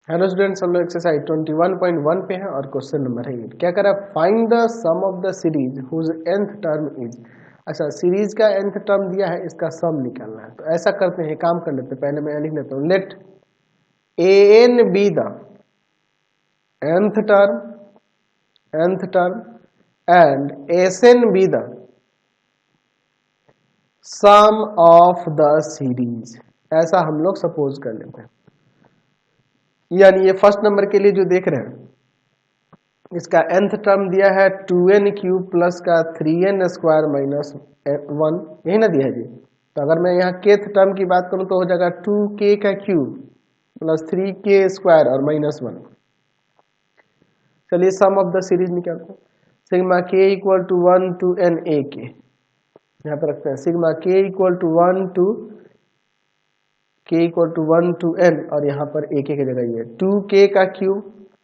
Hello students, हम लोग exercise 21.1 पे हैं और क्वेश्चन नंबर है 8। क्या कर रहा है? Find the sum of the series whose nth term is. अच्छा, सीरीज का nth टर्म दिया है, इसका सम निकालना है। तो ऐसा करते हैं, काम कर लेते हैं। पहले मैं लिख लेता हूँ, let an be the nth term and sn be the sum of the series. ऐसा हम लोग सपोज कर लेते हैं। यानी ये फर्स्ट नंबर के लिए जो देख रहे हैं, इसका nth टर्म दिया है 2n क्यूब प्लस का 3n स्क्वायर माइनस 1, यही ना दिया है जी। तो अगर मैं यहाँ kth टर्म की बात करूं तो हो जाएगा 2k का क्यूब प्लस 3k स्क्वायर और माइनस 1। चलिए सम ऑफ द सीरीज निकालते हैं। Sigma k equal to 1 to n a के यहाँ पर रखते हैं। Sigma k equal to 1 to n और यहाँ पर a के जगह ये 2k का cube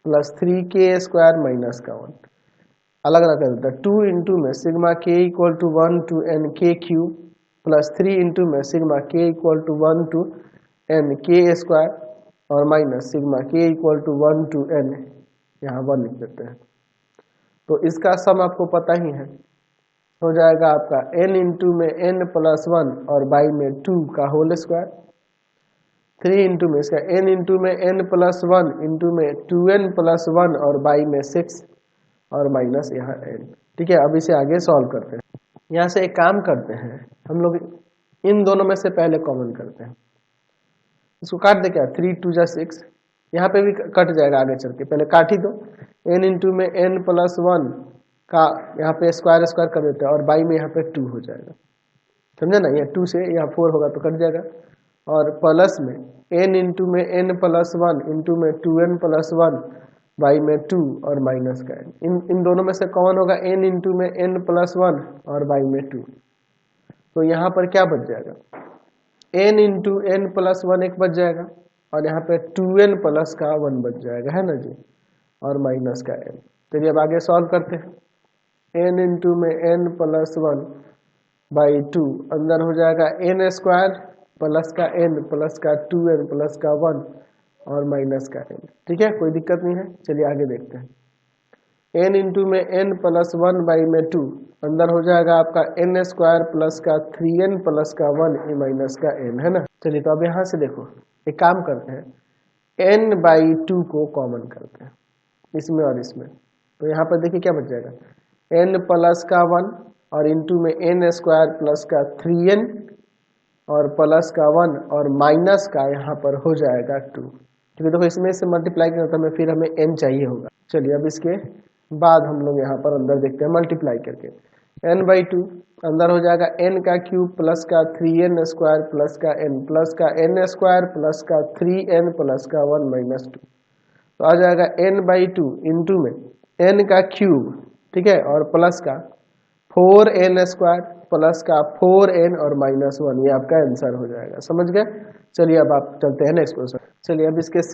plus 3k square minus का 1 अलग अलग कर देता है। 2 इंटू में sigma k equal to 1 to n k cube plus 3 into में sigma k equal to 1 to n k square और minus sigma k equal to 1 to n, यहाँ 1 लिख देते हैं। तो इसका सम आपको पता ही है, हो जाएगा आपका n इंटू में n प्लस 1 और बाई में 2 का होल स्क्वायर, 3 इंटू में इसका n इंटू में n प्लस 1 इंटू में 2n प्लस 1 और बाई में 6 और माइनस यहाँ n। ठीक है, अब इसे आगे सॉल्व करते हैं। यहाँ से एक काम करते हैं, हम लोग इन दोनों में से पहले कॉमन करते हैं। इसको काट दे क्या, 3 2 जा 6, यहाँ पे भी कट जाएगा आगे चल के, पहले काट ही दो। n इंटू में n प्लस 1 का यहाँ पे स्क्वायर स्क्वायर कर देते हैं और बाई में यहाँ पे 2 हो जाएगा, समझे ना। यहाँ 2 से यहाँ 4 होगा तो कट जाएगा और प्लस में n इंटू में n प्लस 1 इंटू में 2n प्लस 1 बाई में 2 और माइनस का n। इन दोनों में से कौन होगा? n इंटू में n प्लस 1 और बाई में 2। तो यहाँ पर क्या बच जाएगा? n इंटू n प्लस 1 एक बच जाएगा और यहाँ पे 2n प्लस का 1 बच जाएगा, है ना जी, और माइनस का n। चलिए अब आगे सॉल्व करते हैं। n इंटू में n प्लस 1 बाई 2 अंदर हो जाएगा n स्क्वायर प्लस का n प्लस का 2n प्लस का 1 और माइनस का n। ठीक है, कोई दिक्कत नहीं है। चलिए आगे देखते हैं। n इंटू में n प्लस 1 बाई में 2 अंदर हो जाएगा आपका n स्क्वायर प्लस का 3n प्लस का 1 माइनस का n, है ना। चलिए तो अब यहाँ से देखो, एक काम करते हैं, n बाई 2 को कॉमन करते हैं इसमें और इसमें। तो यहाँ पर देखिए क्या बच जाएगा, n प्लस का 1 और इंटू में n स्क्वायर प्लस का 3n और प्लस का 1 और माइनस का यहाँ पर हो जाएगा 2। क्योंकि देखो इसमें से मल्टीप्लाई करता है, फिर हमें n चाहिए होगा। चलिए अब इसके बाद हम लोग यहाँ पर अंदर देखते हैं मल्टीप्लाई करके। n बाई 2 अंदर हो जाएगा n का क्यूब प्लस का 3n स्क्वायर प्लस का n प्लस का n स्क्वायर प्लस का 3n प्लस का 1 माइनस 2। तो आ जाएगा n बाई 2 इंटू में n का क्यूब, ठीक है, और प्लस का 4n स्क्वायर प्लस का 4n और माइनस 1, ये आपका आंसर हो जाएगा। समझ गए? चलिए अब आप चलते हैं नेक्स्ट क्वेश्चन। चलिए अब इसके